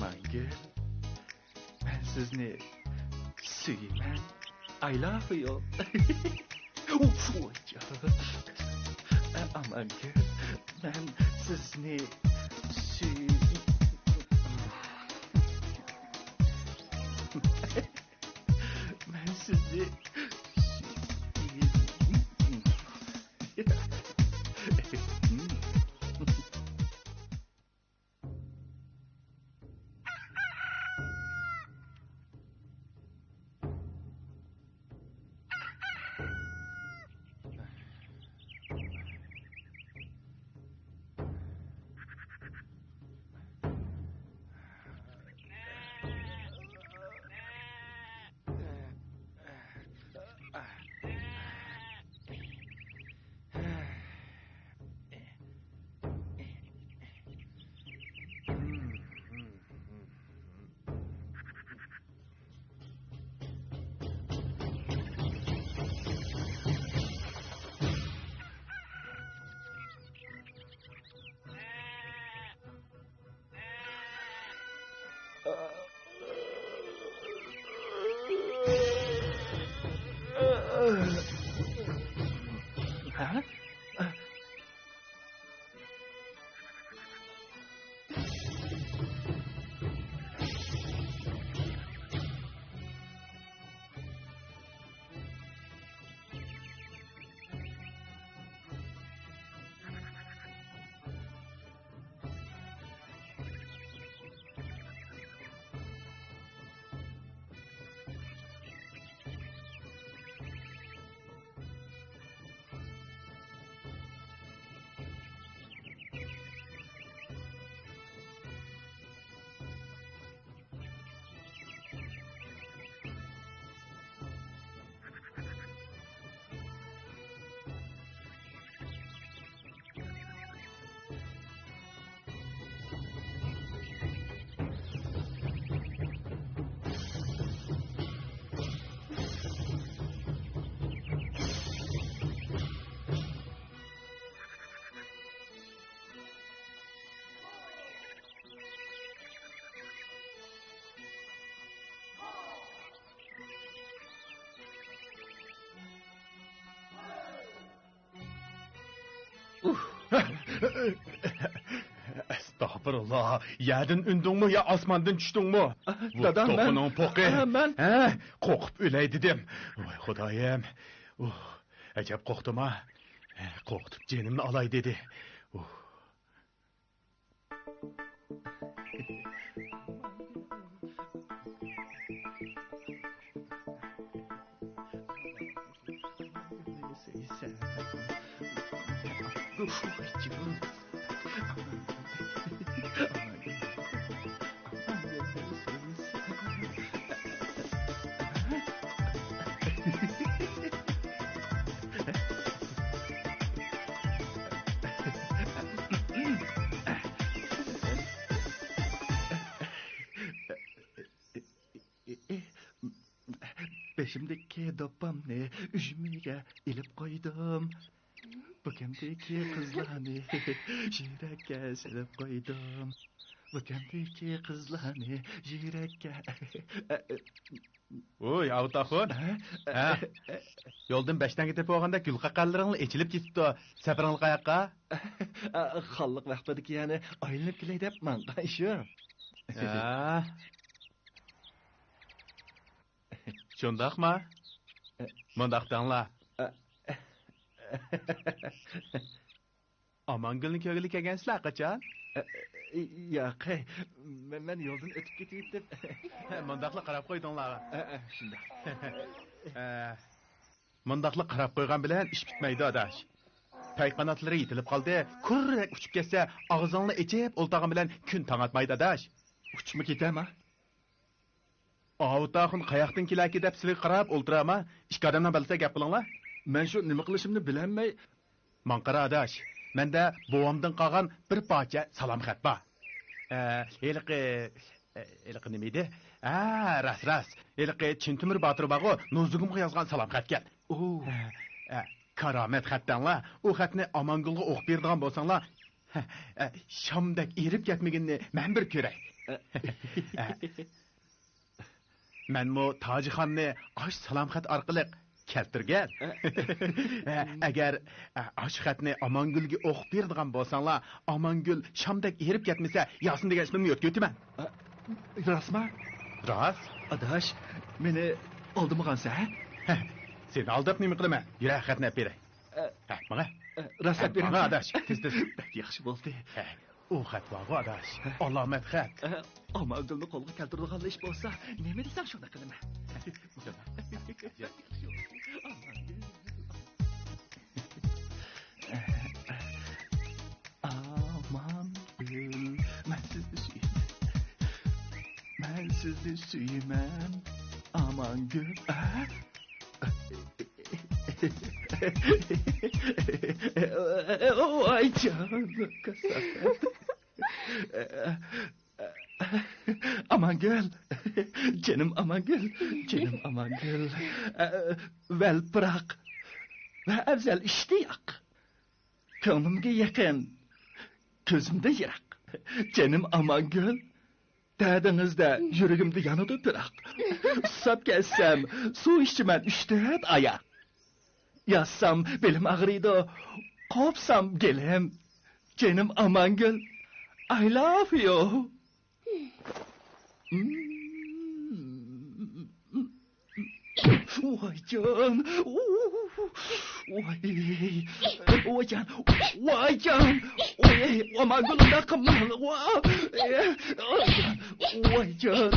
Amangül, ben sizni suyman. I love you. Amangül, ben sizni ben sizi Ha? Estağfurullah. Yerden ündün mü ya asmandan düştün mü? Dadam ben... Topunun poku. Ben... Korkup üley dedim. Vay Xudayım. Acep korktum ha. Korkutup canımı alay dedi. Beşimdeki dopamni üzümüge ilip koydum. Bukemdeki kızlarını jirekке silip koydum. Bukemdeki kızlarını jirekke... Oy, avutaqın. Yoldan beşten gidip oğanda gül qaqallarını içilip gitti. Seferanlı qayaqqa? Xallık vaqtidiki yani aylanıp kelay dep manqa şu. Şundaq mı? Mundaq danla. Amangül'ün köylü kelgensizler qaçan? Yo'q, men yo'ldan o'tib ketib deb. Mundaqla qarab qo'ydinglar. Shunday. Mundaqla qarab qo'ygan bilan ish bitmaydi adash. Pay qanotlari yetilib qoldi. Kurrak uchib ketsa, og'zingni ichib o'ltag'in bilan kun tang'atmaydi adash. Uchmi ketama? Avutaqın qayoqdan kelaki deb sizga qarab o'ltirama. Ikki odamdan bilsa gap qilinglar. Men shu nima qilishimni bilolmay. Man qara adash. Menda buvamdan qolgan bir parcha salom xat bor. Eliqi nima edi? Ras. Eliqi Chintimir Botir bog'i Nuzugumga yozgan salom xat kel. Karomat xatdanlar. U xatni Amangulga o'qib beradigan bo'lsanglar, shamdak erib ketmaganini men bir ko'ray. Men mu Tajixonni ash salom xat orqali keltirgan. Agar ash xatni Amangulga o'qib beradigan bo'lsanglar, Amangul Shamdek erib ketmasa, yasin degan ismimni yotga o'taman. Rostmi? Rost. Adash, meni oldimgansa, ha? Sen aldab nima qilaman? Yura xatni beray. Mana. Rasat bering. Mana adash, tez. Yaxshi bo'ldi. U xat bor, adash. Alomat xat. Amangulni qo'lga keltiradigan ish bo'lsa, nima desang shuni qilaman. Amangul, men sizni suyman. Amangul. Ay canım kasafet. Amangul. Canım Amangul. Canım Amangul. Vel bırak. Ve evzel iştiyak. Kanımga yakın. Gözümde yirak. Canım Amangul. Dədinizdə yürüyümdə yanıdı bırak. Susab gəlsəm, su içmən 3-4 aya. Yazsam, belim ağrıydı. Kopsam gelim. Canım Amangul. I love you. Vay can. Vay can. Vay can. Amangul'un da kımmalı. Vay can.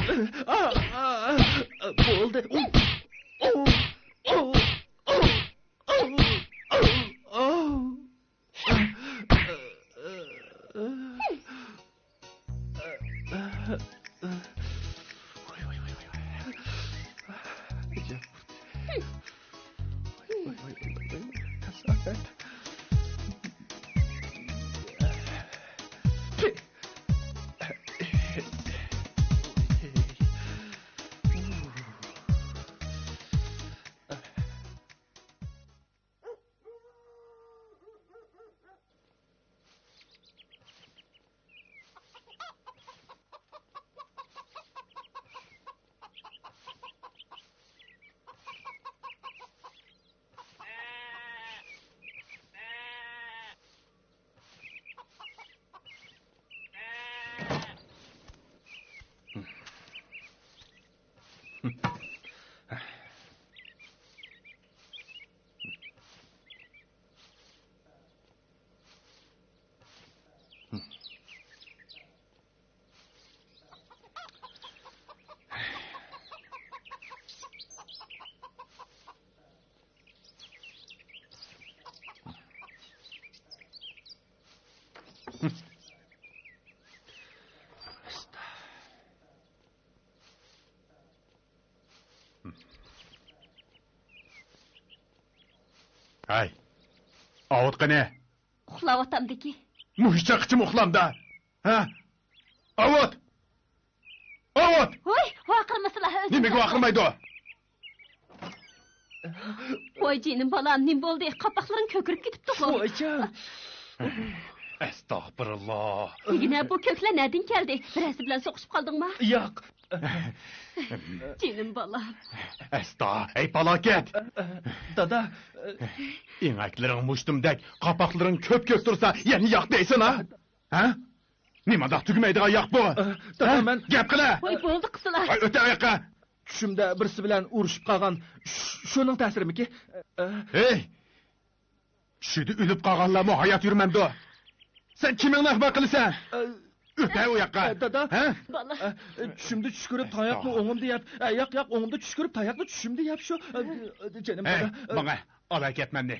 Buldu. Ay. Avut qane. Uxlavatamdiki. Muhişça qıçım uxlamda. Ha? Avut. Avut. Oy, vaqırmasılar özüm. Nimaga vaqirmaydi o? Oy canım balam, nim bo'ldi? Qapoqlaring ko'kirib ketibdi ku. Vay can. Estağfurullah. Yine bu kökler nereden geldi? Birisi bilen soquşup qaldın mı? Yok. Canım balam. Ey falaket. Dada. İneklerin muştumdek, kapakların köp dursa yeni yak deysin ha? Ha? Nima da tügümeydiğe yak bu? Dada ben... Gep qile. Oy bo'ldi qısılar. Ay öte ayakka. Tushimda birisi bilan urushib qolgan shuning ta'sirimiki? Hey! Shudi o'lib qolganlarmi hayot yurmamdi. Sen kimingni xabar qilasan? O'ta u yoqqa. Dada, ha? Bala. Tushimda tush ko'rib tayoqni o'ngimda yap. Yo'q, o'ngimda tush ko'rib tayoqni tushimda yap shu. Canım Hey, dada. bana alay ketmandi.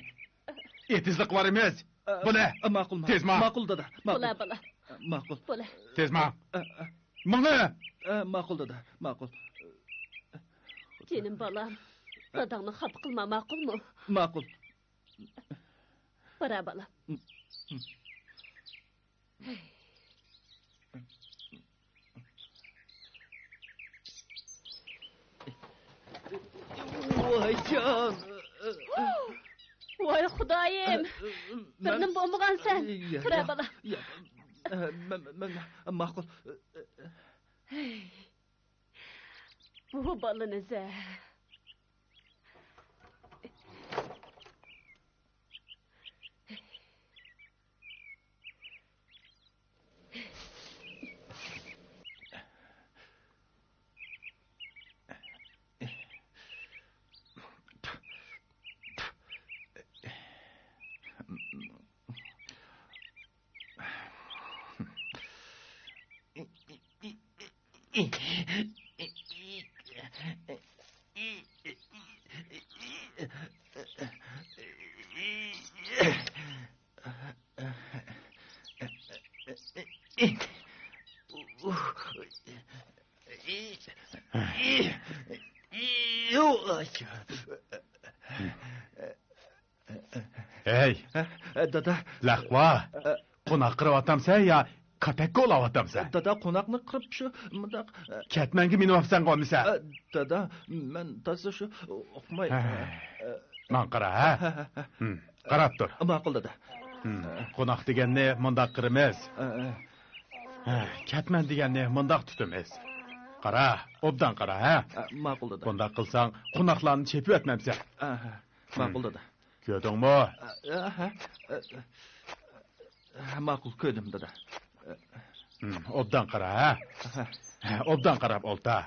Etizlik var imiz. Bula. Ma'qul. Tezma. Ma'qul dada. Bala bala. Ma'qul. Bala. Tezma. Bana. Ma'qul dada. Ma'qul. Canım balam. Dadağını xap qılma, ma'qul mu? Ma'qul. Bara balam. Vay can. Vay Xudayım. Birinin bo'lmagan sen. Bara bala. Ma'qul. Bu balınıza. Hey, Dada, laqva. Qo'noq qirib sen ya, kapakka olayotamsan. dada qo'noqni qirib shu mundaq. Ketmanga minibsan qolmisa. Dada, men toza shu o'qmay. Man qara, ha? Qarab tur. Ma'qul dada. Qo'noq deganni mundaq qirimiz. Ketman deganni mundaq tutimiz. Qara, obdan qara, ha? Ma'qul dada. Bundaq qilsang, qo'noqlarni chepib o'tmamsan. Ma'qul dada. Ko'rdingmi? Ma'qul ko'rdim dada. Obdan qara, ha? Obdan qarab olta.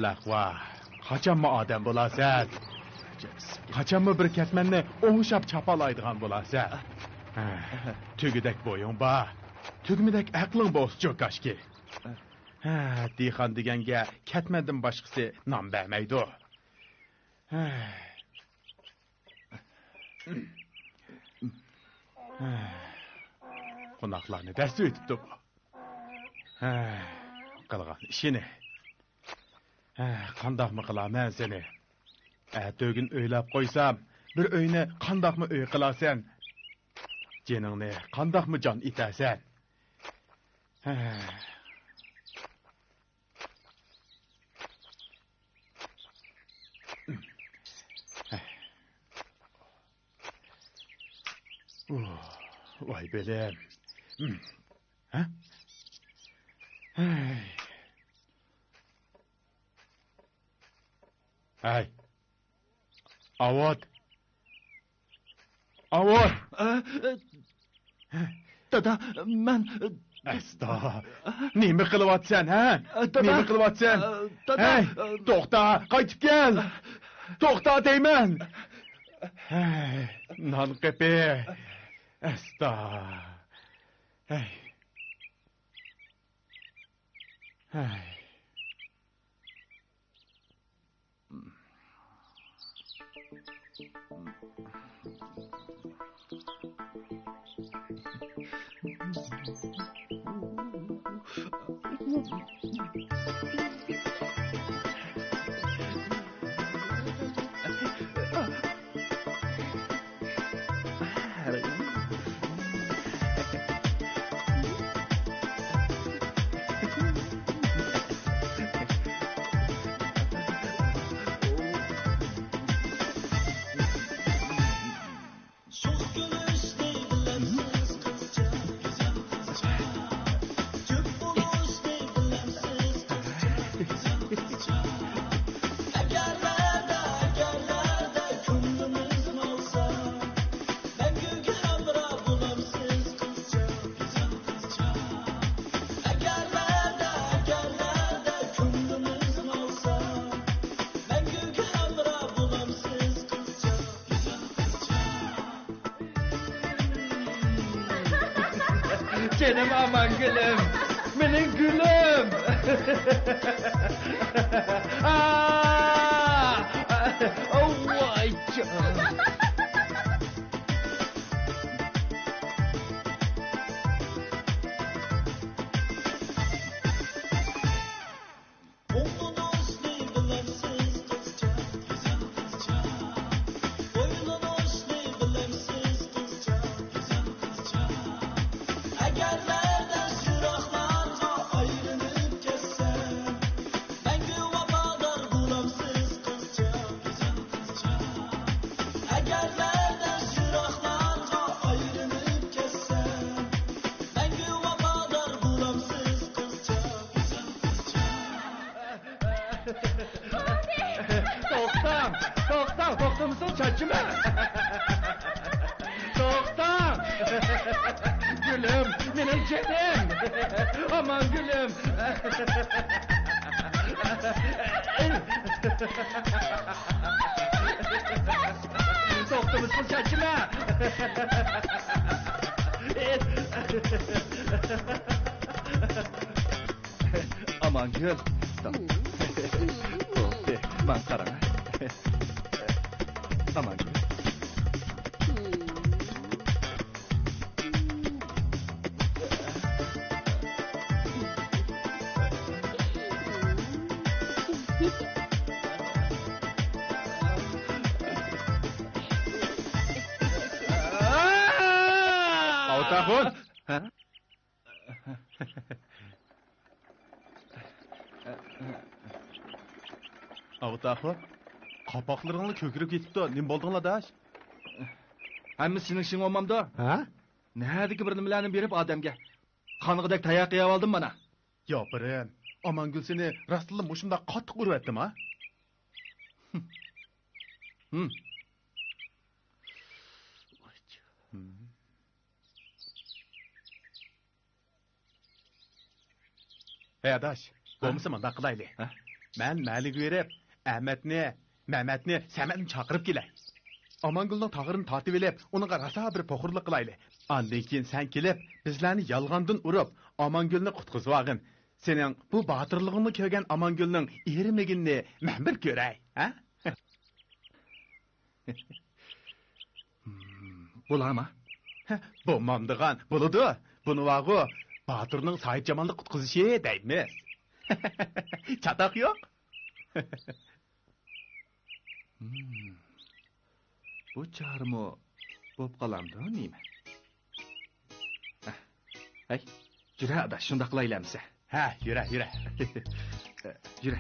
Laqva. Qachonmi odam bo'lasan? Qachonmi bir ketmanni o'ngshab chapalaydigan bo'lasan? Tugidek bo'ying bor. Tugmidek aqling bo'lsa jo'kashki. Dixon deganga ketmandan boshqasi nom bermaydi. Qo'noqlarni dast o'tibdi bu. Qilgan ishini. Qandoqmi qilaman seni? Tugin o'ylab qo'ysam, bir uyni qandoqmi uy qilasan? Jeningni qandoqmi jon etasan? Vay belim. Ha? Hey. Avod. Avod. Dada, men Asta. Nima qilyapsan, ha? Nima qilyapsan? Hey, to'xta, qaytib kel. To'xta deyman. Hey, non qepi. Asta. Hey. Hey. Canım aman gülüm. Benim gülüm. Oh vay canım. çekme. To'xta. Gülüm, benim canım. Aman gülüm. To'xta mısın çekme. Aman gül. Tamam. To'xta, ben qarama. Aman gül. Avtahun. Ha? Avtahun. Qapoqlaringni ko'kirib ketibdi. Nim bo'ldinglar dash? Hammasining ishing olmamda. Ha? Nədiki bir nimalarni berib odamga qanig'idek tayoq yeb oldim mana. Yopirin. Amangul seni rastlı mushunda qattiq urvatdim ha? Hey adaş, bo'lmasa manda qilaylik. Men maliga berib, Ahmetni, Mehmetni, Sametni chaqirib kelay. Amangulning tog'irini tortib elib, uningga rasa bir po'xurlik qilaylik. Andan keyin sen kelib, bizlarni yolg'ondan urib, Amangulni qutqizib olgin. Sening bu botirlig'ingni ko'rgan Amangulning erimigini men bir ko'ray, ha? Bo'lama. Bo'lmamdigan, bo'ladi. Buni vaqo Baturning Said Jamalni qutqizishi deymiz. Chatoq yo'q. Bu charmo bo'p qolamdi, nima? Hey, yura adash, shunda qilaylarmiz. Ha, yura. Yura.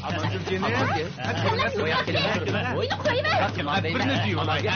Amangul seni. Oyunu koyuver. Birini diyorlar ya.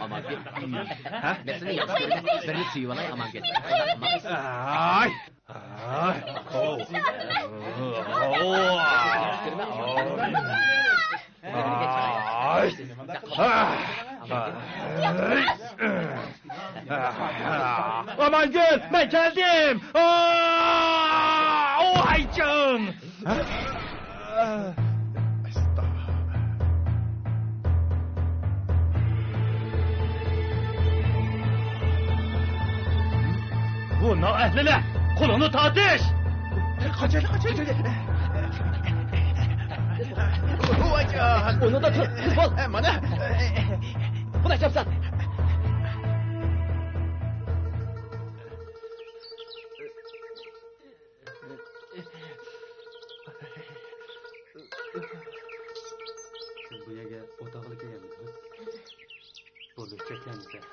Amangil. Biasanya yaxshi ko'rgan birni suyib olay Amangil. Ay. Amangil, ben geldim. Aycım. Bu naehliler, kolunu tartış. Kaçır. Onu da tut. Kız bol. Mana. Buna çapsan. Siz bu yerga o'tog'lik kelganmisiz? Bo'lib ketganmisiz?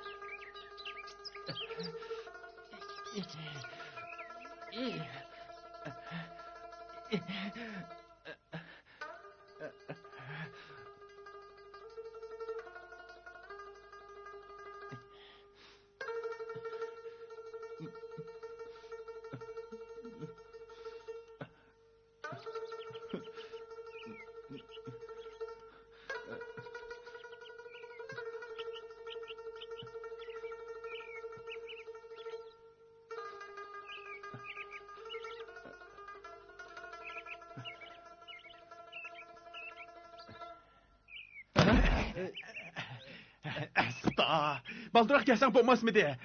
Baldırak gelsen bo'lmas mıydı?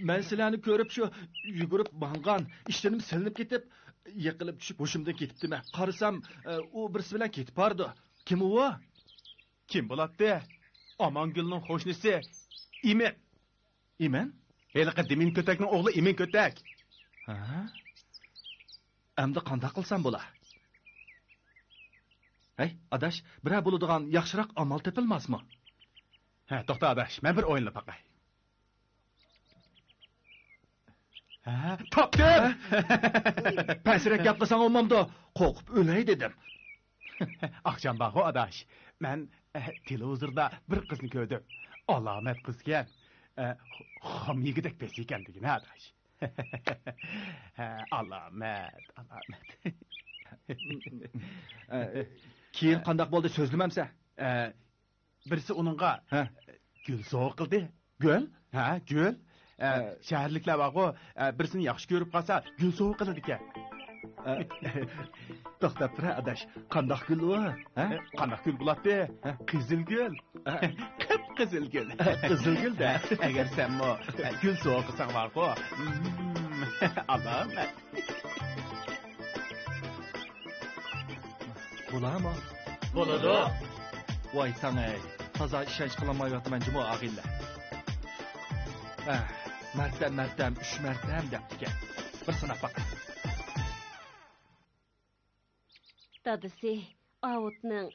Ben silahını görüp şu yugurip bangan, işlerim silinip gitip, yıkılıp düşüp hoşumdan ketipti mi? Karısam, o birisi bilen ketip vardı. Kim o? Kim bulattı? Amangül'ün hoşnisi. İmen. İmen? Heliqi Demin Kötek'nin oğlu İmen Kötek. Ha? Emde qanda qilsam bo'lar. Hey, adaş, bira bo'ladigan yaxshiroq amal topilmasmi? Ha, to'xta adaş, men bir o'yinla baqay. Ha, topdim. Pasirek gaplasang olmamda, qo'rqib o'lay dedim. Akşam bağı adaş, men televizorda bir qizni ko'rdim. Alamet qizgan. Xam yigidek pes ekanligini adaş. Alamet. Keyin qandaq bo'ldi so'zlamamsa? Birisi onunğa gül soğuk qildi. Gül? Ha, gül. Şəhərliklər var o, birisini yaxşı görüb qalsa, gül soğuk qılır ekan. To'xtab tur, adash. Qandoq gul u? Qandoq gul bo'ladi? Qizilgul. Qip-qizilgul. Qizilgul-da. Agar sen mo gul so'qisang var-ku. Allah'ım. Bularmi? Bo'ladi. Voy sanay. Toza ishonch qilmayapman jimo ag'illa. Martam 3 martam debdi. Bir sinab baqing. Dadisi, Avutning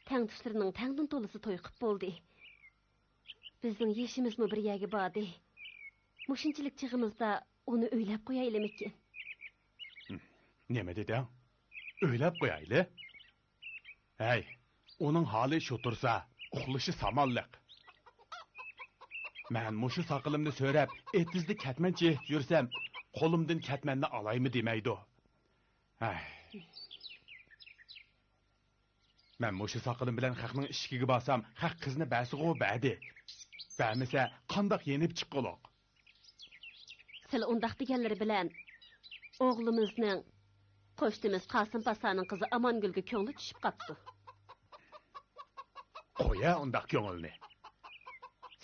tangtushlarining tangdan to'lisi to'y qilib bo'ldi. Bizning yeshimizmi bir yerga bordi. Mushunchalik chig'imizda uni o'ylab qo'yaylikmi? Nima deding? O'ylab qo'yayli? Hey, onun hali şu tursa, uxlashi samonliq. Men mushu saqilımni so'rab, etizli ketman chehib yursam, qo'limdan ketmanni alaymi demaydi. Ay. Men mushu saqilım bilan haqning ishigiga borsam, haq qizni basigo badi. Ba'misa qandoq yenib chiqqoloq. Sil undaq deganlari bilan o'g'limizning qo'shnimiz Qosim Pasaning qizi Amongulga ko'ngli tushib qapti. Qo'ya undaq ko'ngilni.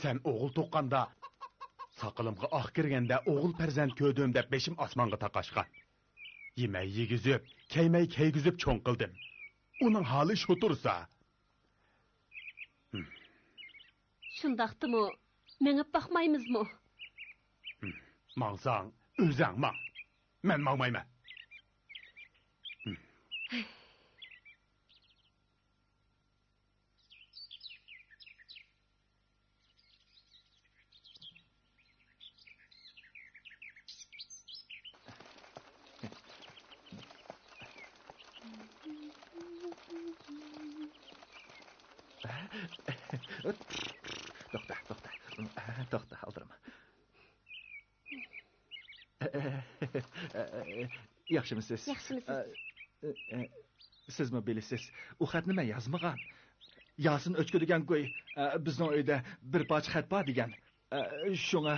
Sen o'g'il to'qqanda, saqilımga oq kirganda o'g'il farzand ko'rdim deb beshim osmonga taqashgan. Yemay yegizib, keymay keygizib cho'ng qildim. Uning hali shu tursa. Shundaqdimi? Mengib baxmaymizmi? Mangsang, o'zang mang. Men mangmayman. To'xta, aldırma. Yaxshimisiz? Yaxshimisiz? Sizmi bilasiz? U xatni men yozmagan. Yasin o'chki degan qo'y, bizning uyda bir parcha xat bor degan. Shunga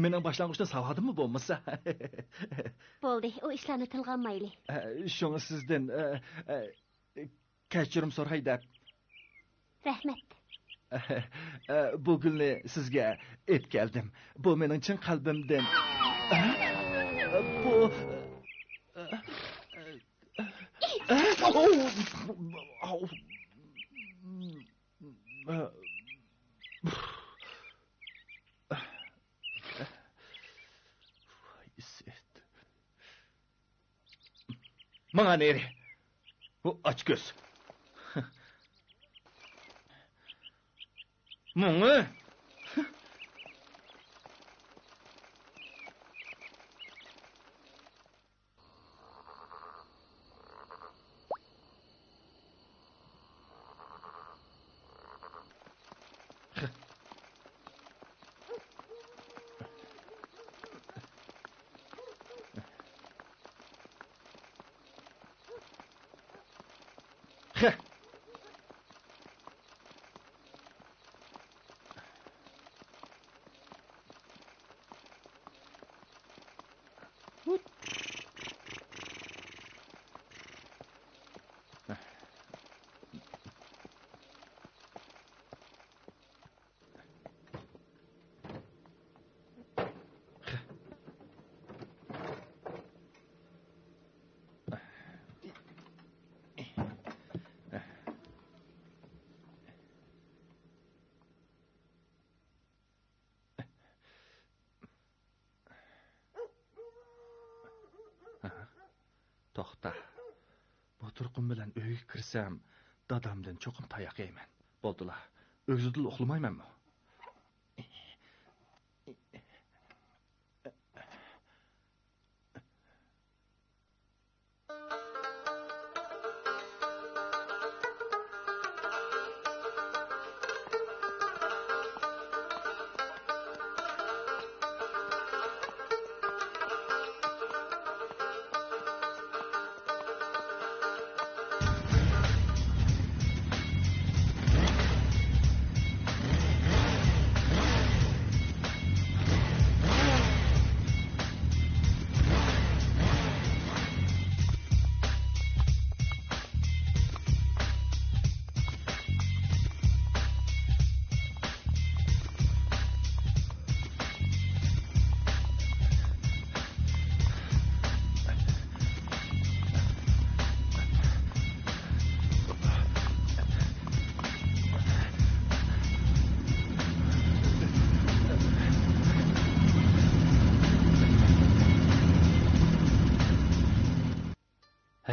mening boshlang'ishda savodimmi bo'lmasa? Bo'ldi, u ishlarni tilga olmayli. Shunga sizdan kechirim so'ray deb. Rahmat. Bu gulni sizga etkeldim. Bu mening chin qalbimdan. Bu Mana neri? Bu aç göz. Mumu? To'xta. Bu turqum bilan uyga kirsam, dadamdan cho'qim tayoq yeyman. Bo'ldilar. O'g'zidil uxlamaymanmi?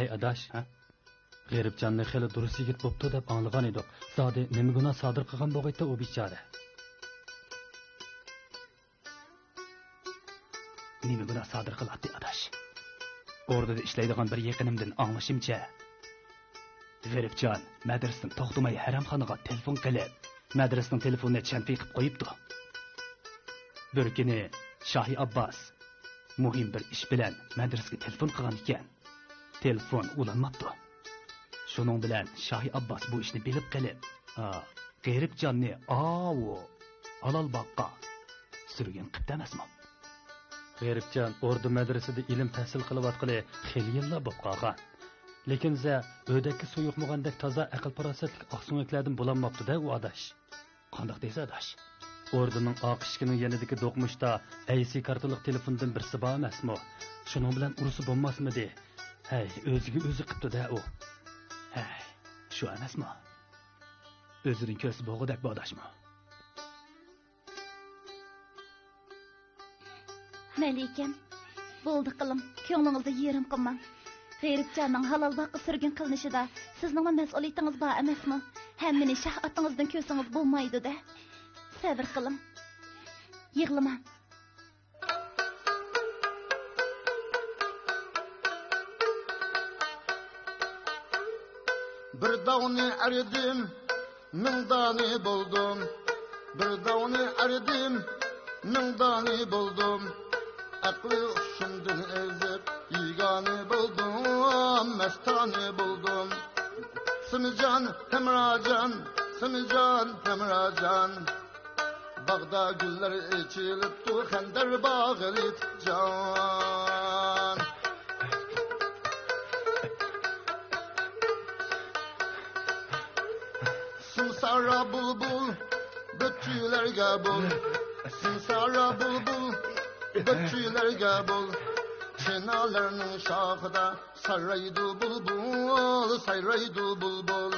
Hey adaş, G'eribjonni xeli durust yigit bo'pti deb anglagan edik. Zodi nima gunoh sodir qilgan bo'g'aydi u bechora. Nima gunoh sodir qiladi adaş? Ordada ishlaydigan bir yaqinimdan anglashimcha, G'eribjon madrasadan to'xtamay haramxonaga telefon qilib, madrasaning telefonini chantiy qilib qo'yibdi. Bir kuni Shohi Abbos muhim bir ish bilan madrasaga telefon qilgan ekan. Telefon ulanmabdi. Shuning bilan Shohi Abbos bu ishni bilib qilib, G'eribjonni halol boqqa surgan qibdi emasmi? G'eribjon ordu madrasada ilm tahsil qilayotgani xeyli yillar bo'lib qolgan. Lekin o'ydakka suyuqmagandek toza aql farosatli oqsumaklardan bo'lanmabdi-da u adash. Qandoq deysiz adash? Orduning oq ishkining yanidagi do'qmishda AC kartalik telefondan birsi bor emasmi? Shuning bilan urusi bo'lmasmidi? Hey, o'ziga o'zi qipti-da u. Hey, shu emasmi? O'zining ko'zi bo'g'idak bodashmi? Malikam, bo'ldi qilım, ko'nglingizni yerim qilmang. G'eribjonning halol boqqa surgun qilinishida sizning mas'uliyatingiz bor emasmi? Hammani shah otingizdan ko'rsangiz bo'lmaydi-da. Sabr qiling. Yig'lamang. Bir dağını eridim, min dani buldum. Bir dağını eridim, min dani buldum. Aklı uşumdun ezip, yigani buldum, mestani buldum. Simican, hemracan, simican, hemracan. Bağda güller içilip tu xender bağlit can. Simsara bulbul, götçülerge bul. Simsara bulbul, götçülerge bul. Çinalarının şahıda saraydı bulbul, sayraydı bulbul.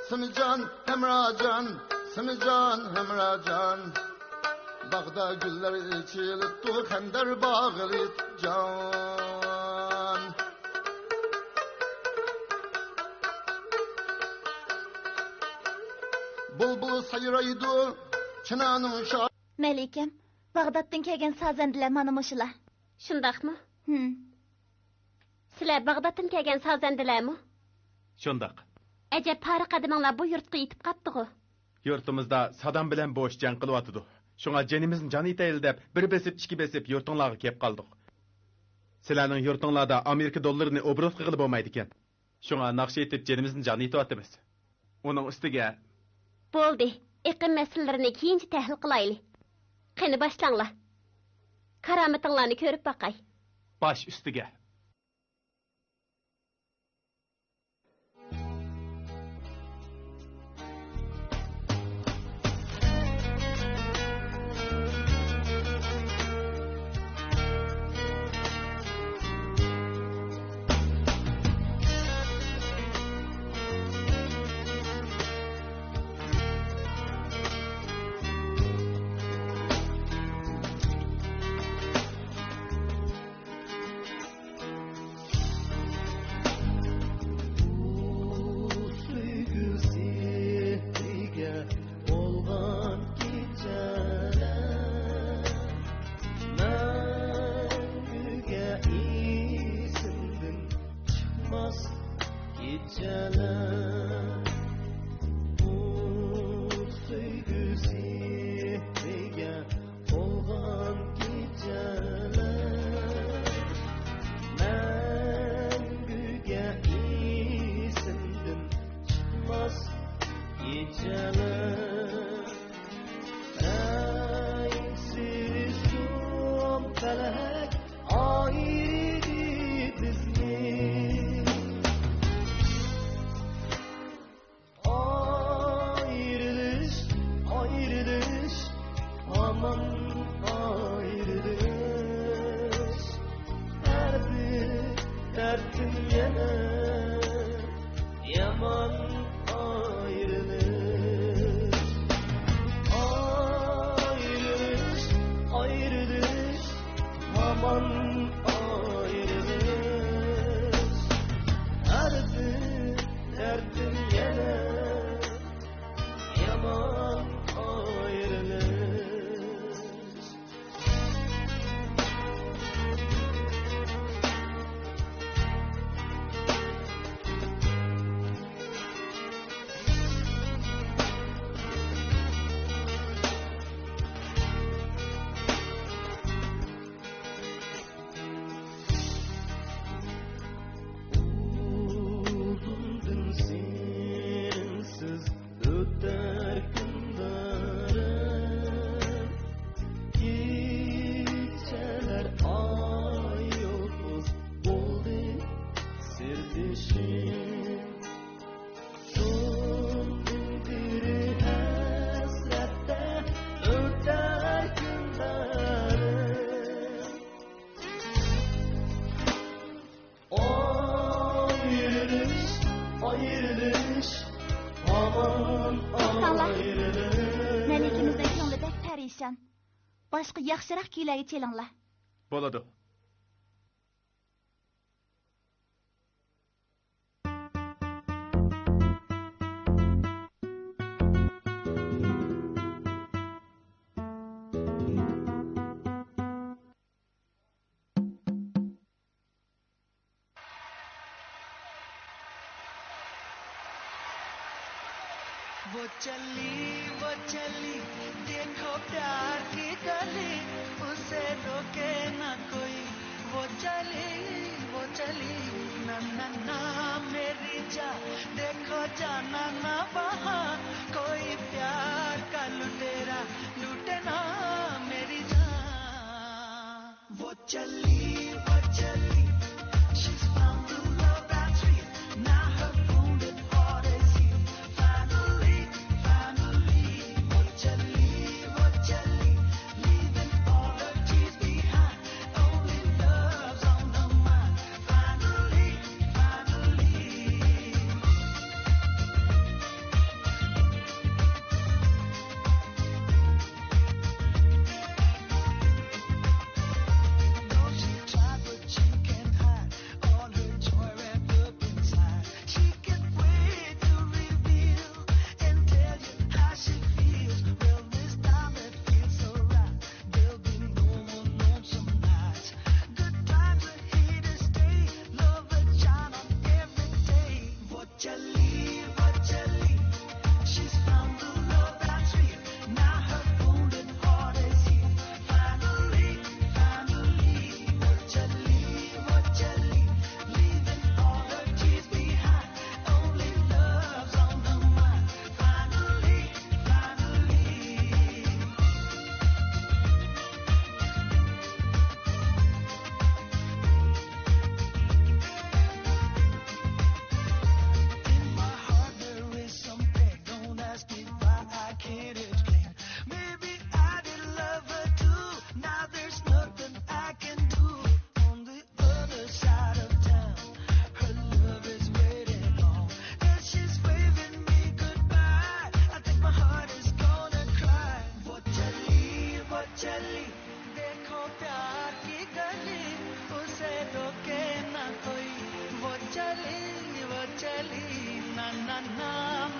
Simican, hemracan, simican, hemracan. Bağda güller içilip tu xender bağlit can. Bulbul sayraydı çınanın şahıda. Malikam, Bag'doddan kelgan sozandilar mana mushular. Shundaqmi? Sizlar Bag'doddan kelgan sozandilarmi? Shundaq. Ajab pari qadiminglar bu yurtga yetib qapti-ku. Yurtimizda Saddam bilan bo'sh jang qilyotdi. Shunga janimizni jon etayli deb bir besib, ikki besib yurtinglarga kelib qoldik. Sizlarning yurtinglarda Amerika dollarini obro'z qilib bo'lmaydi ekan. Shunga naqsh etib janimizni jon etyapmiz. Uning ustiga Bo'ldi. Iqlim masalalarini keyinchi tahlil qilaylik. Qani boshlanglar. Karomatinglarni ko'rib boqay. Bosh ustiga. G'ayibjon. Boshqa yaxshiroq kuylarga chelinglar. Bo'ladi. वो चली देखो प्यार की गली उसे रोके ना कोई वो चली ना ना ना मेरी जा देखो जाना ना वहाँ कोई प्यार का लुटेरा लूटे ना मेरी जान वो चली she's found the love that's real now her wounded heart is healed finally वो चली leaving all her tears behind only love's on her mind finally though she tried but she can't hide all her joy wrapped up inside she can't wait to reveal and tell you how she feels well this time it feels so right there'll be no more lonesome nights good times are here to stay love will shine on every day वो चली she's found the love that's real now her wounded heart is healed finally वो चली leaving all her tears behind only love's on her mind finally in my heart there is some pain don't ask me why I can't explain maybe I did love her too now there's nothing I can do on the other side of town her love is waiting on and she's waving me goodbye I think my heart is gonna cry वो चली देखो प्यार की गली उसे रोके ना कोई वो चली ना ना ना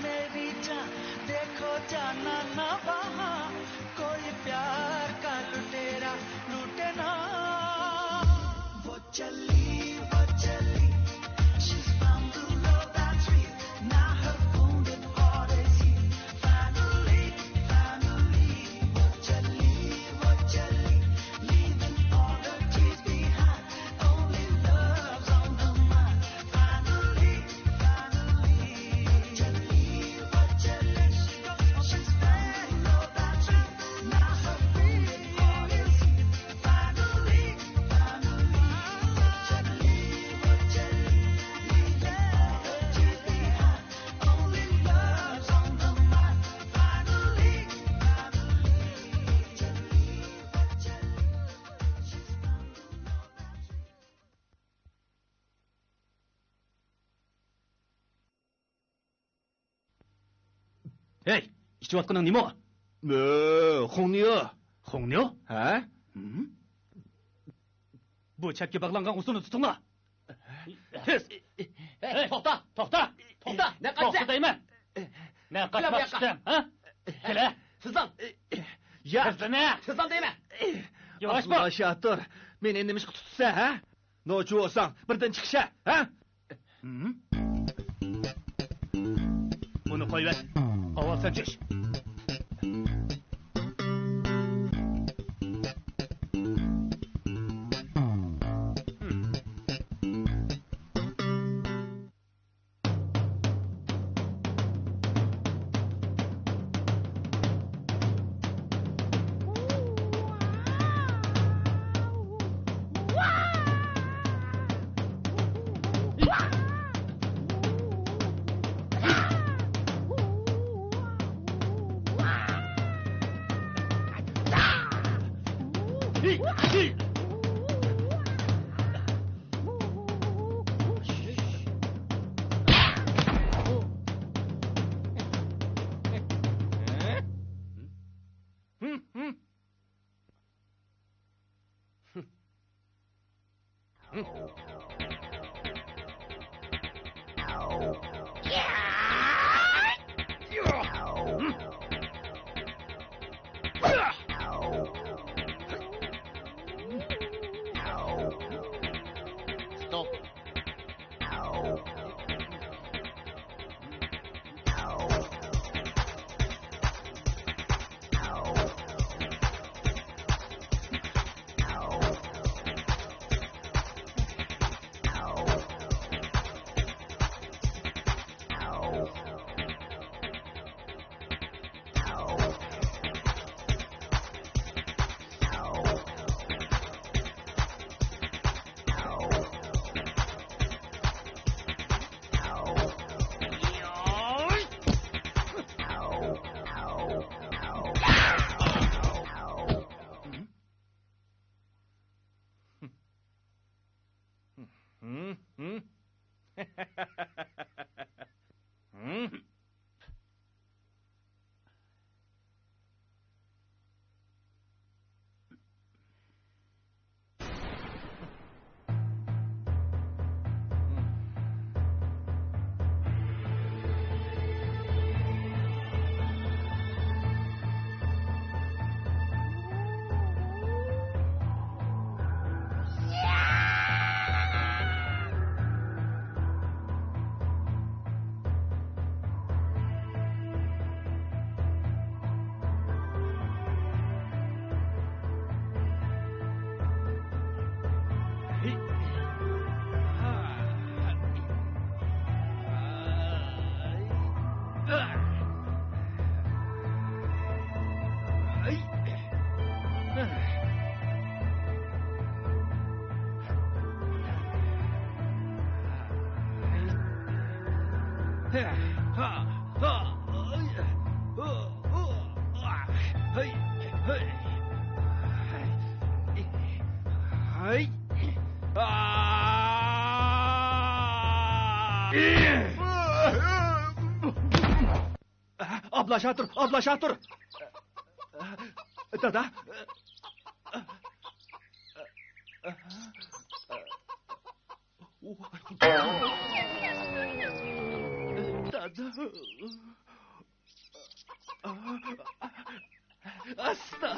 मेरी जान देखो जाना ना वहाँ कोई प्यार का लुटेरा लूटे ना वो चली she's found the love that's real now her wounded heart is healed finally वो चली leaving all her tears behind only love's on her mind finally she's found the love that's real now her wounded heart is healed finally 에이, 이쪽왔거는 니모. 홍리요. 홍려? 에? 뭐 잡기 박랑강 우선은 수통나. to'xta ne to'xta qilsa deyman. Ne qilmoqchisan, ha? Kela. sizdan Ya. sizdan deyman Yavaş bak. Aşağı dur. Beni endimiş tutsa ha? Nocu olsan birden çıkışa ha? Bunu koy ver. Hava saçış. Stop. Abla şatur, abla şatur. Dada. Dada. Asta.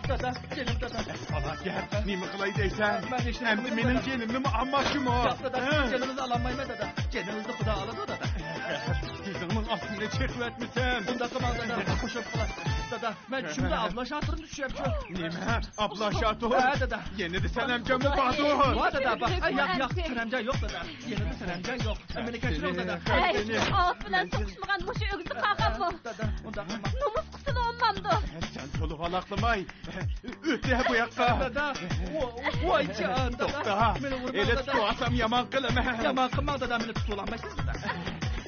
Dada, canım dada. Allah gel, nimi qılay deysən? Ben de işte Əmdi bunu mənim dada. gelimim ammaşım o. Yok dada, canınızı alamayma dada. Canınızı Xuda aladı dada. Dizinin aslında çekvetmisən. Bunda kımal dada, koşup kılar. Dada, ben şimdi abla şatırını düşüyorum şu. Nimə? Abla şato. Ha dada. Yenidir sən əmcəmi badur. Va dada, bak, yak, sen amca yok dada. Yenide sen amca yok. Beni kaçırıyor dada. Hey, ağız bilen sokuşmagan muşu ögüzü kalkan bu. Dada, onda kımal. Nomuz kusulu olmamdı. Sən tolu halaqlamay. Ötə bu yaqqa. Dada, vay can dada. Toxta. Beni vurma Elə dada. tutuasam yaman qılım. Yaman kımal dada, beni tutulanmaysınız dada.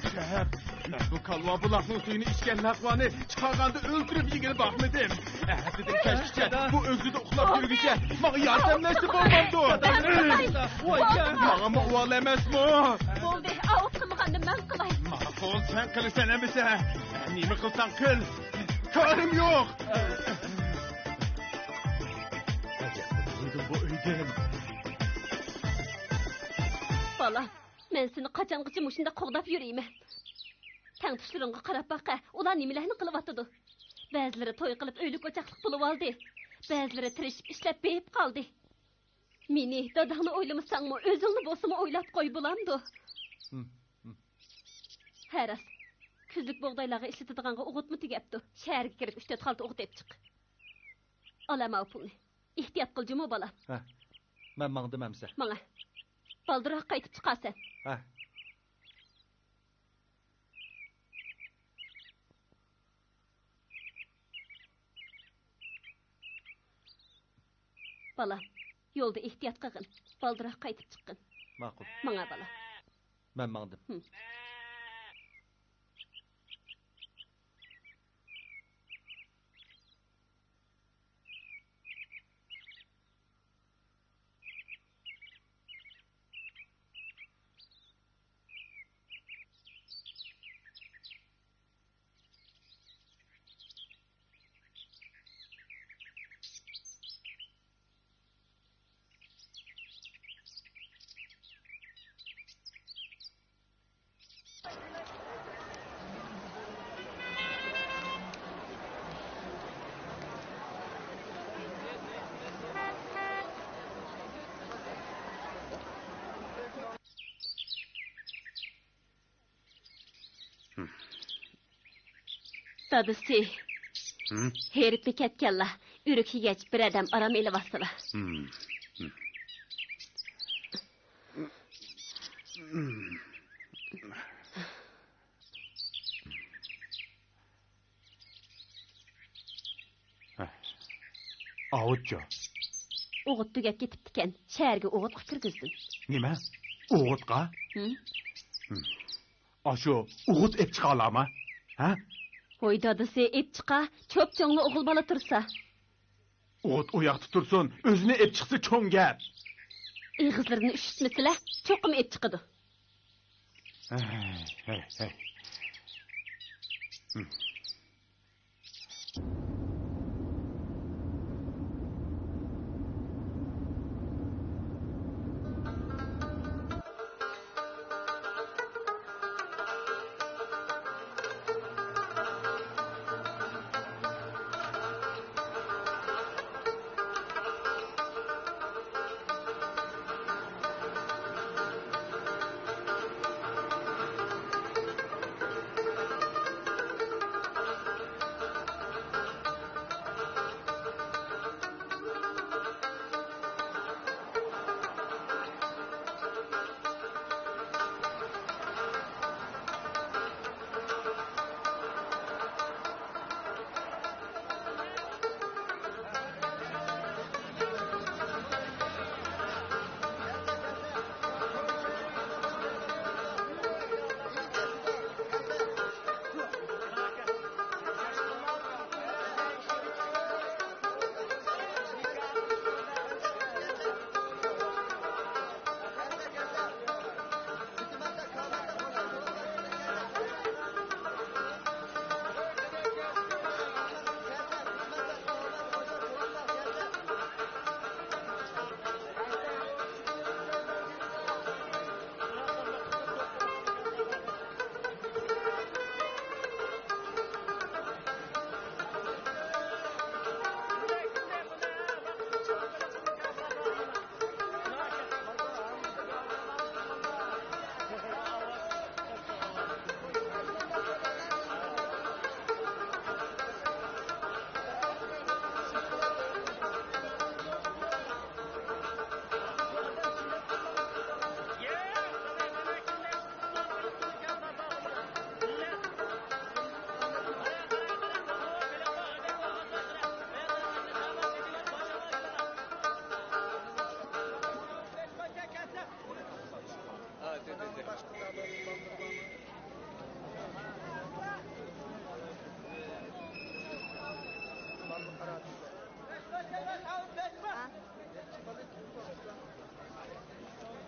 Şəhər, mən bu kalva bulaqның suyunu içkən laqvanı çıxarğanda öldürüb yigini baxmadım. Dedim kəşkicə, bu özü də oxulab yürgücə. Mağı yardım nəsib olmamdı. Dada, vay can. Mağı muğval eməsmi? Boldu, ağız kılmıgandım ben kılay. Mağı qol sən qılırsan əmisə. Nimi qılsan qıl. Karım yox. Duydum bu öydən. Bala, ben seni kaçangıcı muşunda kovdap yürüyeyim. Tän tuşlarınğa qarap baqa, ular nimelerni qılıp atıdı. Bəzileri toy qılıp öylük ocaqlıq bulup aldı. Bəzileri tirişip işlep beyip qaldı. Meni dadağını oylamasanmı, özünü bosumı oylap koy bulamdı. Heras, küzlük boğdaylağı işletidiğanға oğut mu tügepti? Şəhərge kirip 3-4 xalta oğut ep çık. Alama o pulni. İhtiyat qılcımı balam. Men mağdım əmsə. Mana, baldırağı qaytıb çıqasan. Balam, yolda ihtiyat qığın. Baldırağı qaytıb çıqqın. Maqul. Mana bala. Men mağdım. Dadısı, heripli ketkella, ürük geç bir adam aram eli basıla. Ağıtça. Oğut tügep getip diken, şehirge oğut kirgizdin. Nime? Oğutqa? Aşo, oğut ep çıqala mı? Ha? Oy dadısı ep çıqa, çöp çoğunlu oğul bala tursa. Oğut oyak tutursun, özüne ep çıqsı çoğun gel. İğizlerini üşütmesile, çokum ep çıqıdı. Hey.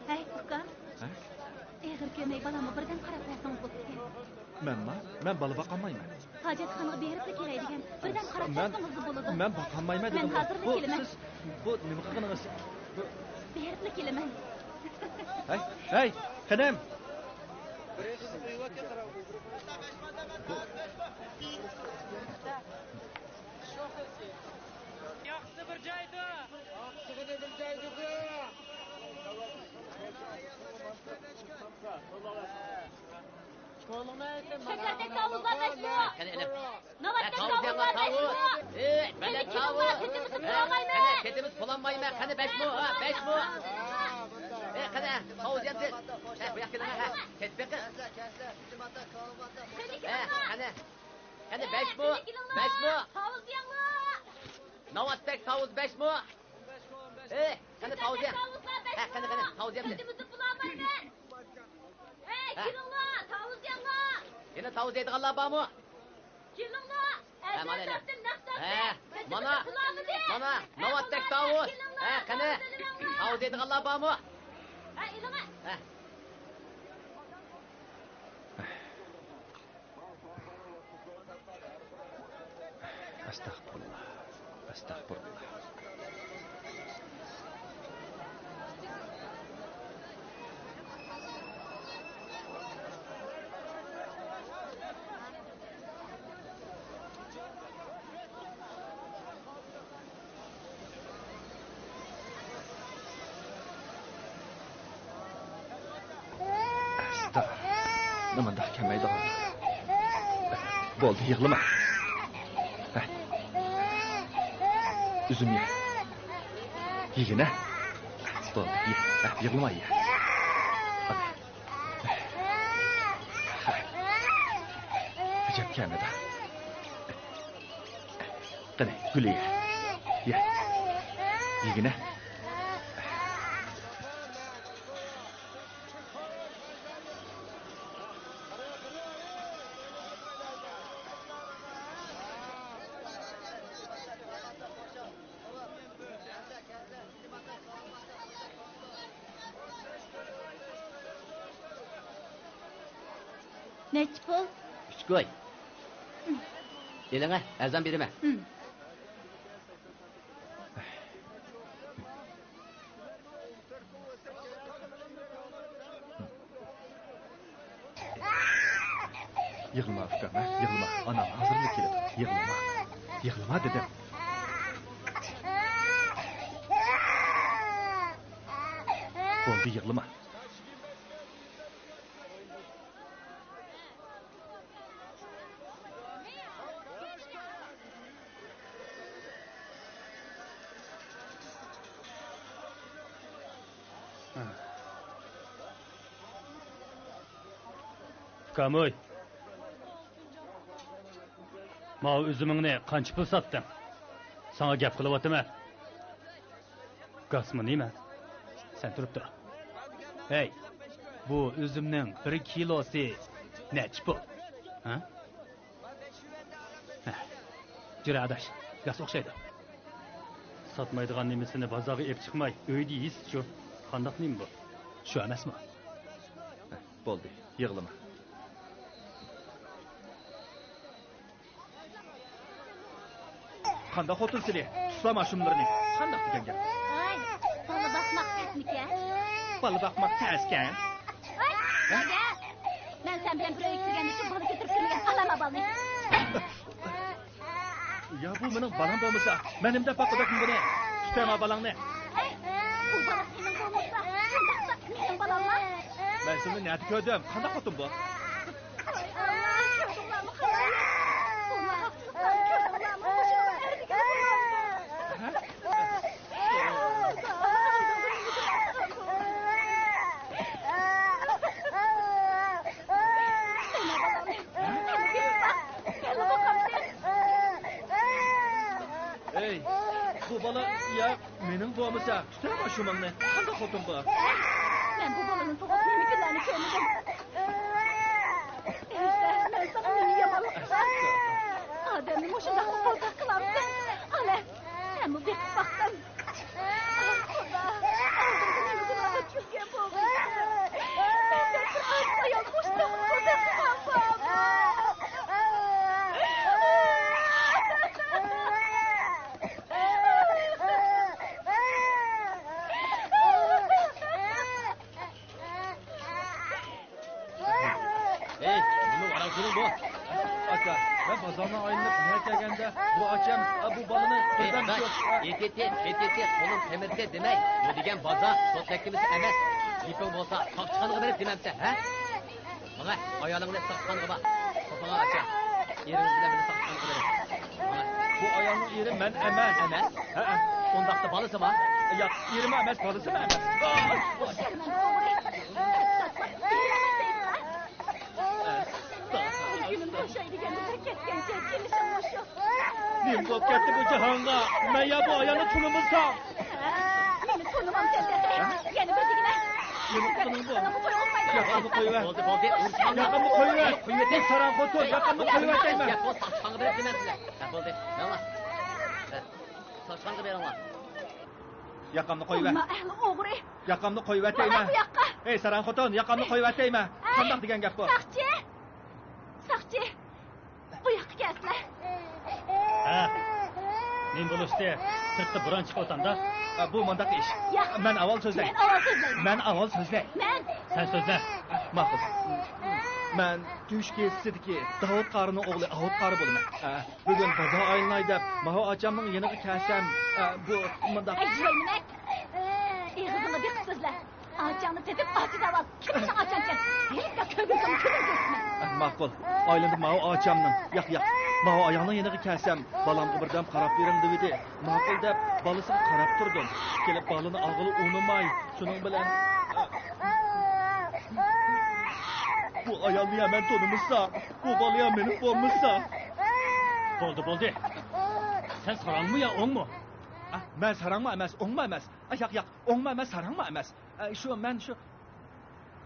Hey Furkan. Eğer kömeği balama birden qarab versanız bo'pti. Men balı baqamayman. Hajatxonaga berib keladigan birdan qarab versangiz bo'ladi. Men baqamayman dedim. Men hozir kelaman. Bu nima qilganingiz? Berib kelaman. Hey, qadam. Yaxshi bir joyda. Şekertek tavuzlar 5 mu? Qani ilib. Navbatdagi Tavuz tavuzlar 5 mu? Mana Keling, tavuz. ketimizni bulammaymi? Qani ketimiz bulanmaymi? Qani 5 mu? 5 mu? Qani tavuz yemsiz. Bu yoqqa keling. Ketdik. Qani. Qani 5 mu? 5 mu? Tavuz yangmi? Navbatdagi tavuz 5 mu? Qani tavuz yem. Qani tavuz yemsiz. Ketimizni bulammaymi? Kelinglar, tavuz yanglar. Yana tavuz yeydiganlar bormi? Kelinglar. Mana Mana. Mana navbatdagi tavuz. Qani tavuz yeydiganlar bormi? Ilinglar. Astagfirullah. Astagfirullah. Nimanda kelmaydi hozir. Bo'ldi, yig'lama. Üzüm ye. Yig'ina. Bo'ldi, ye. Yig'lama ye. Ajab kelmadi. Qani, gul ye. Ye. Yig'ina. Neç pul? 3 qo'y. Elinga azam berma. Yig'lama ukam, yig'lama. Anam hozirlik keladi. Yig'lama. Yig'lama dedim. Bo'ldi, yig'lama. Kamoy. Ma üzümünü qancha pul sotding? Sana gap qilyapman. Gasmı nima? Sen turib tur. Hey, bu üzümning 1 kilosi necha pul? Ha? Jira adash, gas o'xshaydi. Sotmaydigan nimasini bozorga olib chiqmay, uyda yeysiz shu. Qandaq nima bu? Shu emasmi? Bo'ldi, yig'lama. Qanda xotin sili? Tuslama shunlarni. Qandaq degan gap? Ay, bala bakmak tekniken. Bala bakmak tersken. Aga, ben sen bilen buraya yükselgen için balı getirip sürmeye alama balı. Ya bu mening balam bo'lmasa, menimda faqatmi buni? Tutama balangni. Bu balı senin olmasa, kandaksa menin balamla. Men seni nerede ko'rdim? Qandaq xotin bu? Ay Allah, kördümlarımı kalayım. Bunlar haksızlar, kördümlarımı boşuna erdiğini Ey, bu bala ya mening bo'lmasa, tutama shu meni. Qandaq xotin bu? Ben bu balının tokat mimiklerini körmedim. İşte ben sana nemi yapalım. Adem'in hoşunda kaltak kılamsın. Ale, sen bu bir baktın. Ah Kuda, aldırdın nemi kulağına Türkiye buldu. Ben de kırmızı yokmuştum. Bu da kafam. Ey, bunu varasının bu. Aka, ben pazardan aylanıp buraya kelgende bu akam bu balını birden Bak, düşüyor. yeteti, kolum temirte demek. Bu degen baza, sos ekimisi emes. İpin olsa sakçıqanığı verip dememse, ha? Bana ayağını sakçıqanığı bak. Sopana aşağı. Yeriniz bilen beni sakçıqanığı verin. Bu ayağının yeri mən əməz. Əməz? Ondaqda balısı mı? Yox, yerim əməz, balısı mı əməz? Günüm boşaydı kendine ketkençe gelişim boşu. Nim boп ketdi bu cihanga. Mən ya bu ayağını tunumuzsam. Meni tanımam sende. Yeni bir digine. Yeni tunum bu. Yakamı koyuver. Boldu. Yakamı koyuver. Bu saran foto, yakamı koyuver deyman. Ya bu sakçıqanığı verip dememsizler. Ha, boldu. Ne ola? Sakçıqanığı verin ola. Yakamı koyuver. Amma ahli oğri. Yakamı koyuver Bana deyman. bu yakka. Ey saran xotin, yakamı koyuver deyman. Qandaq degan gap bu? Sakçı. Sakçı. Bu yakka gelsinler. Ha. Nim bo'lishdi. Sirtda buron chiqib o'tanda. Bu mundaq ish. Ya. Men avval so'zlay. Men avval so'zlayman. Men avval so'zlay. Men. Sen so'zla. Ma'qul. Men tush kesidiki Davud qarining o'g'li Ahud qari bo'laman. Bugun bozor aylanay deb Maho achamning yeniga kelsam, bu mundaq. Ejroynimek. Eğizini bir kısızla. Ağaçağını tedip ağaçı da al. Kimse ağaçağını bir de kögüzüm kögüzme. Ma'qul. Aylanib Maho achamning. Yo'q. Maho ayağına yeniga kelsam, balamga birdam qarab bering dedi. Ma'qul deb balasiga qarab turdim. Kelib balini og'ili unimay, shuning bilan bu ayolni hemen tanımızsa, bu balıya menip olmuşsa. Bo'ldi. Sen sarangmı ya, o'ng mu? Men sarangmı emas, o'ng mu emas? Yo'q, o'ng mu emas, sarangmı emas? Men shu.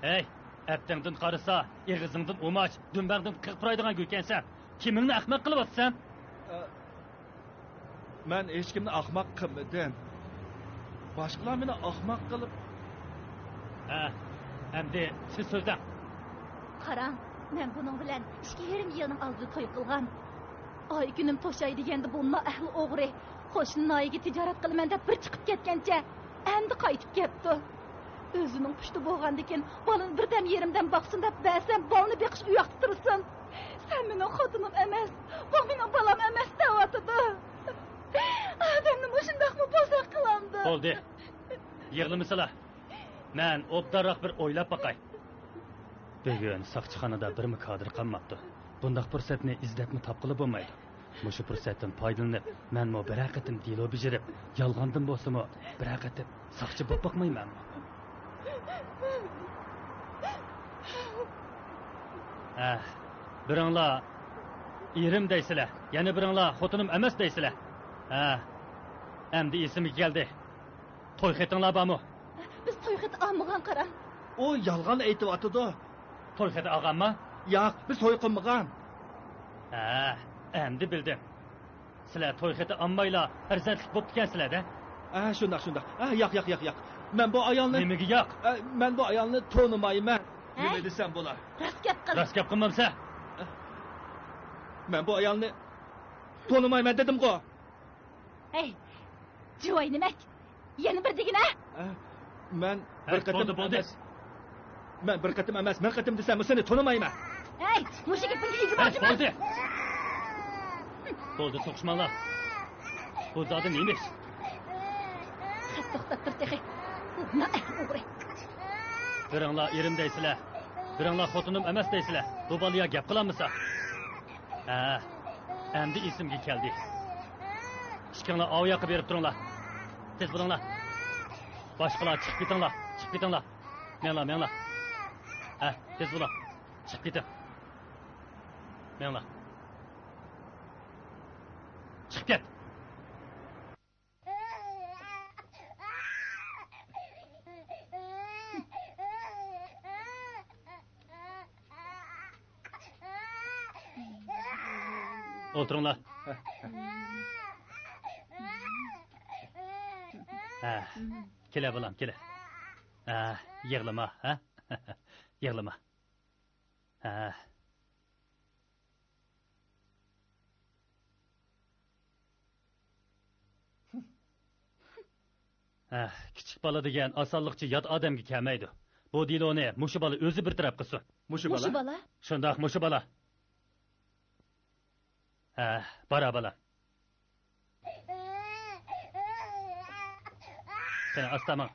Hey, aptangdan qarasa, eg'izingdan o'maç, dumbangdan qirqiraydigan gulkansan. Kimingni ahmoq qilib otsan? Men hech kimni ahmoq qilmadim. Boshqalar meni ahmoq qilib. Endi siz so'zlang. Qarang, men buning bilan 2,5 yilning oldida to'y qilgan. Ay kunim to'shay deganda bunlar ahli o'g'ri. Qo'shni noyiga tijorat qilaman deb bir chiqib ketgancha, endi qaytib ketdi. O'zining pushti bo'lgandikin, bolani birdan yerimdan boqsin deb bersam, bolani beqish u yoqda tursin. Sen mening xotinim emas, bu mening bolam emas deyotdi. Adamni mushundaqmi bo'lsa qilamdi. Bo'ldi. Yig'limisizlar. Men obdarroq bir o'ylab boqay. Bugun saqchixonada bir mukodir qolmabdi. Bundaq fursatni izlabmi topqili bo'lmaydi. Mushu fursatdan foydalanib, men mo bir haqiqatin dilo bijirib, yolg'ondan bo'lsa-mo bir haqiqat saqchi bo'lib boqmayman. Biringlar erim deysizlar, yana biringlar xotinim emas deysizlar. Endi esimga keldi. To'y xetinglar bormi? Biz to'y xet olmagan qarang. O yolg'on aytyapti. To'y xeti olganmi? Yo'q, biz to'y qilmagan. Endi bildim. Sizlar to'y xeti olmaylar, farzandlik bo'lib ekansizlar-da. Shundoq. Yo'q. Men bu ayolni Nimaga yo'q? Men bu ayolni tonimayman. Nima desam bo'lar? Rost gap qilmamsa. Men bu ayolni tonimayman dedim-ku. Hey, joy nimak? Yana bir degina? Men bir qatim emas. Men bir qatim emas, men qatim desam seni tonimayman. Hey, mushu gapingga ega bo'lma. Bo'ldi, so'qishmalar. Bu zodi neymiş? To'xtab tur texi. O'g'ri. Biringlar erim deysizlar. Biringlar xotinim emas deysizlar. Bu baliya gap qilamisa? Endi esimga keldi. Ishkinglar ov yoqib berib turinglar. Tez bo'linglar. Boshqalar chiqib ketinglar. Menlar. Tez bo'ling. Chiqib keting. Menlar. Chiqib ket. O'tiringlar. Kela bolam, kela. Yig'lama, Yig'lama. Kichik bola degan osonlikcha yot odamga kelmaydi. Bu diloni mushu bola o'zi bir taraf qilsin. Mushu bola? Shundoq, mushu bola. Bora bola. Sen astaman.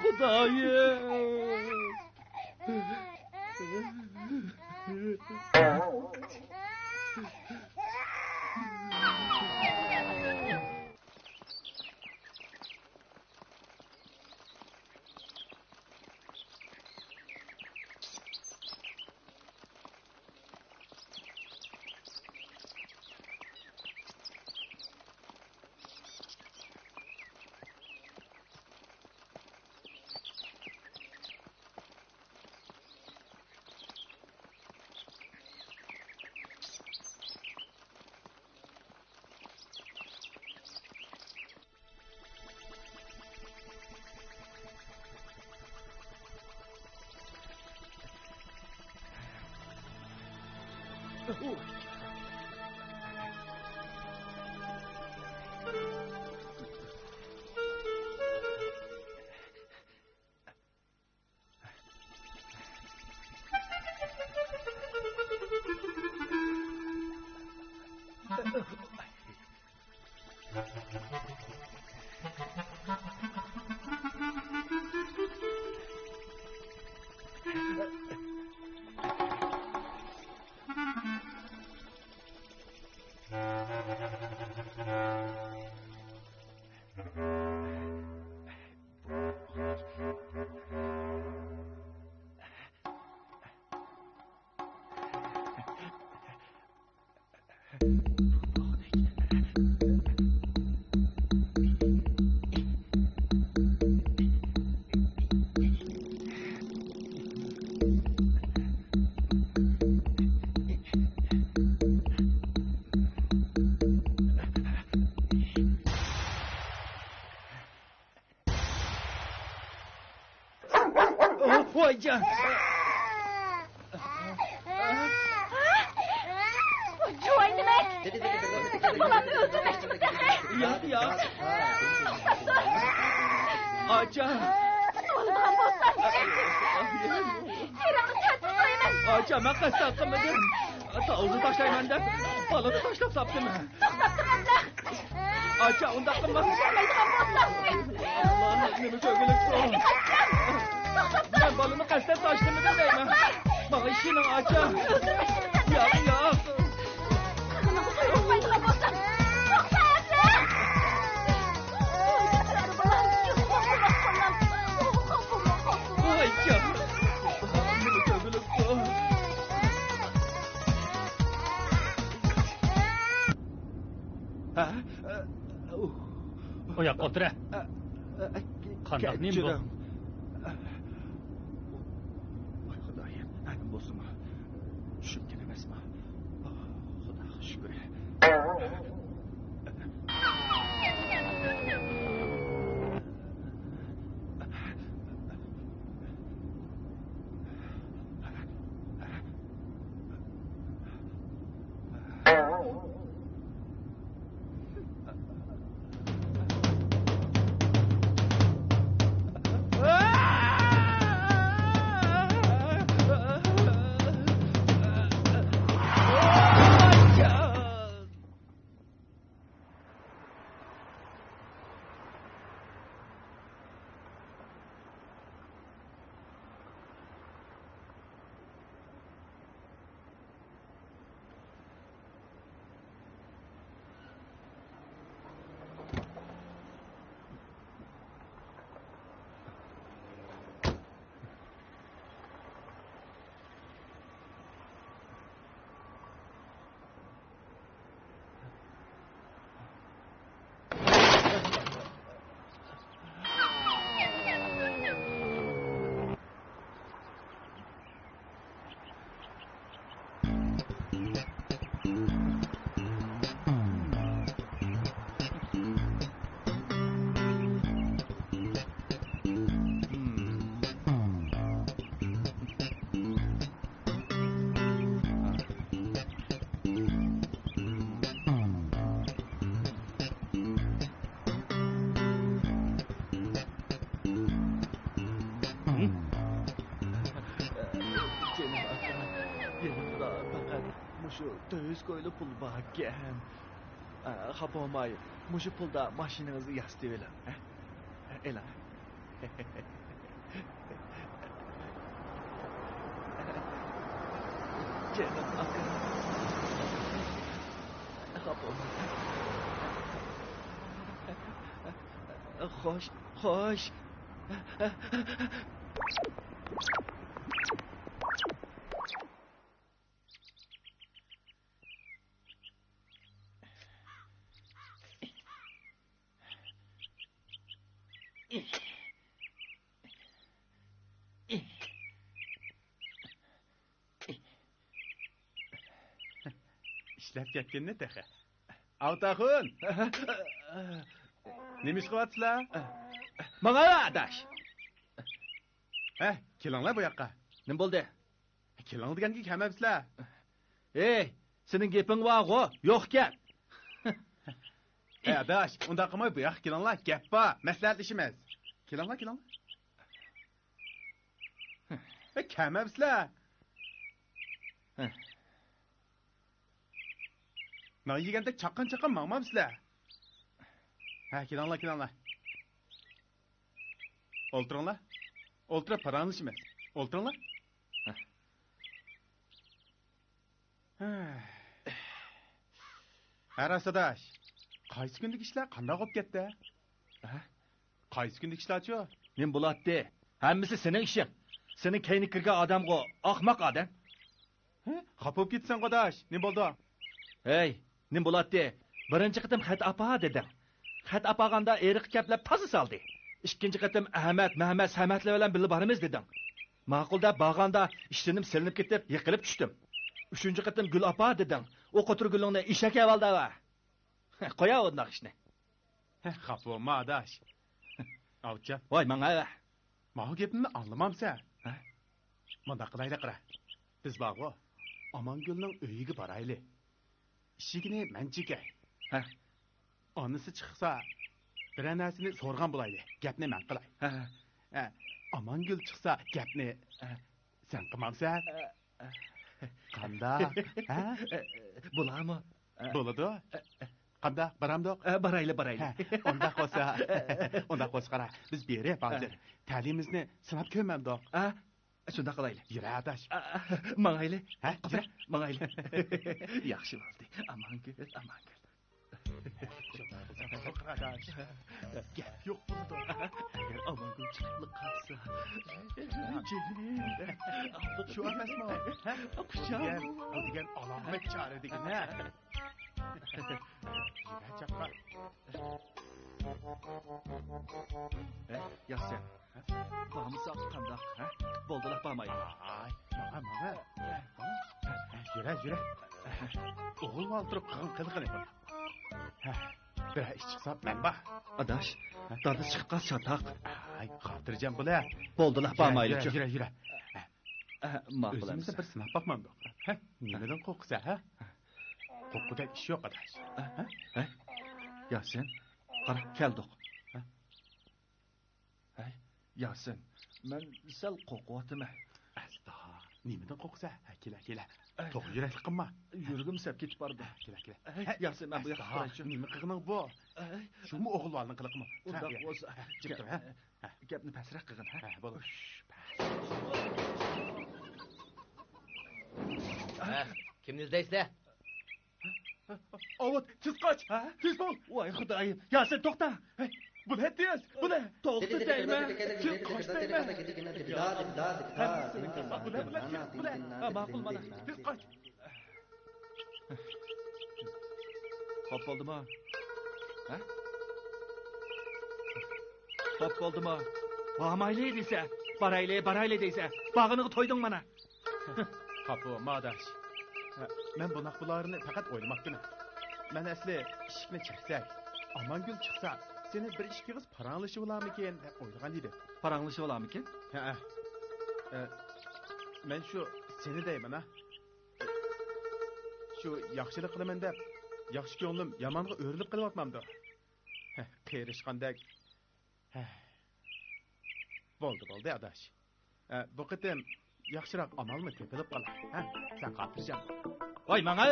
Xudoyim. Voycan. Joy demek. Balamı öldürmek. Ya. Aca. Oğlum bozsan. Seramı tatlı koyman. Aca, ben kaçta kılmadım. Tavuzu taşlayman da balığı taşlap saptım. Saptırmam da. Aca, onda kılma. Gelmeydiğim bozsan. Allah, ne mi kögülük bu? Ben balımı kaçta taştığımı da değmem. Bana işinin Aca. Ya. Kızını huzur olmaydığı bozsan. Çok sayesinde. Aca. Ne mi kögülük bu? O yoqqa o'tira. Qandoq nim bu? Voy Xudoyim, anim bo'lsinmi? Tushungan emasmi? Xudoga shukr. Mushu döviz koylu pul bakken. Xapolmay, mushu pulda mashinangizni yasitib eling. Ela. Canım akın. Hoş, hoş. İşlep ketkenini texe. Avtaxun. Nemiz qıvatsılar? Bana adaş. Kelanglar bu yoqqa. Ne oldu? Kelang deganga kelmabsizlar. Ey, senin gepin var o, yok gel. Adaş, unda qilmay bu yoqqa kelanglar, gap bor, maslahatlashimiz. Kelanglar. Kelmabsizlar. Nang yeganda chaqqan mangmabsizlar. Kelanglar. O'ltiringlar. O'ltirib paranglashimiz. O'ltiringlar. Arasadash. Qaysi kunlik ishlar qanday bo'lib ketdi? Qaysi kunlik ishlar-chi? Men bulatdi. Hammasi sening ishing. Sening kayni kirgan odamga ahmoq odam. Xafa bo'lib ketsan, qo'dash. Ne bo'ldi? Hey, nim bulatdi. Birinchi qitim xat apa dedim. Xat apaganda eriq kaplab toza saldi. İkinci qitim Ahmet, Mehmet, Samet'le bilan birga boramiz dedim. Ma'qulda bag'anda ishtinim silinib ketib, yiqilib tushdim. Üçüncü qitim Gul apa dedim. O qotur gulingni eshak avalda va. Qo'ya o'rnaq ishni. Xafa bo'lma, adash. Avcha. Voy, menga. Ma'qul gapimni anglamamsan. Manda qilaylik qara. Biz bog'o Amangulning uyiga borayli. Ishigini manchikay. Onisi chiqsa, bir narsani so'rgan bo'layli. Gapni men qilay. Amangul chiqsa, gapni sen qilmamsan. Qanda? Bularmi? Bo'ladi. Qanda? Baramdoq? Barayli. Onda qo'sa qara. Biz beri hozir ta'limimizni sinab ko'rmamdoq. Shunda qilayli. Yura adash. Mangayli. Yura. Mangayli. Yaxshi bo'ldi. Amangul. Gap yo'q bunda. Amangul chiqib qolsa. Shu emasmi? Qucham. Bu degan alomat chora degan-a. Yura chaqqa. Yaxshi. Bağımsak qandaq, Boldular bağmayın. Ay, mağa. Yura. Oğul valtırıp qılqını yapar. Bir iş çıksa ben bak. Adaş, dardı çıkıb qaz çataq. Ay, xatırcam bu la. Boldular bağmayın. Yura. Maqul Özümüzde bir sınaf bakmam yok. Neden korkusa, Korkuda iş yok adaş. Yasin, qara keldik. Yasin, men sal qo'rqyapman. Asta, nimadan qo'rqsa? Kela. To'g'ri yurakli qilma. Yuragim sap ketib bordi. Kela. Yasin, men bu yoqqa qaraychi. Nima qilganing bu? Shumi o'g'il valni qilqmi? Undaq bo'lsa, gapni pastroq qilgin, Bo'ldi. Kimni izlaysizlar? Avut, tez qoch. Tez bo'l. Voy xudoyim. Yasin, to'xta. Bu ne diyorsun? Bu ne? To'xta deyman. Tez qoch deyman. Bu ne? Ma'qul mana. Tez qoch. Xo'p bo'ldimi? Xo'p bo'ldimi? Bormayli desa, barayli desa, bag'ini to'yding mana. Xafa madash. Men bularni faqat o'ylamoqdaman. Men asli ishikni chaqsak, Amangul chiqsa, seni bir ishki qiz paranglashib olarmikin deb o'ylagan edim. Paranglashib olarmikin? Men shu seni deyman, Shu yaxshilik qilaman deb, yaxshi ko'nglim yomonga o'rilib qilyapmamdi. Qerishgandek. Bo'ldi, adash. Bu qitim yaxshiroq amalmi tepilib qolar. Sen xotirjam. Voy, menga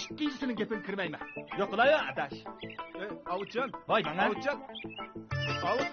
ikkinchisining gapini kirmayman. Yo'qlar, adash. Avutjon. Voy, menga. Avutjon. Avut.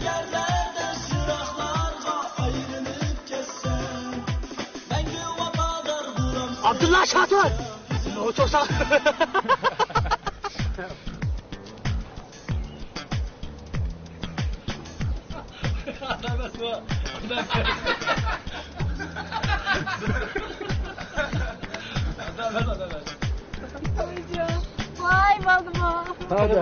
yerlerde sıraklarga ayrılıp geçsen Mengü vafadar duram Abdullah Şatur. O çok sağ. Vay balım. Hadi.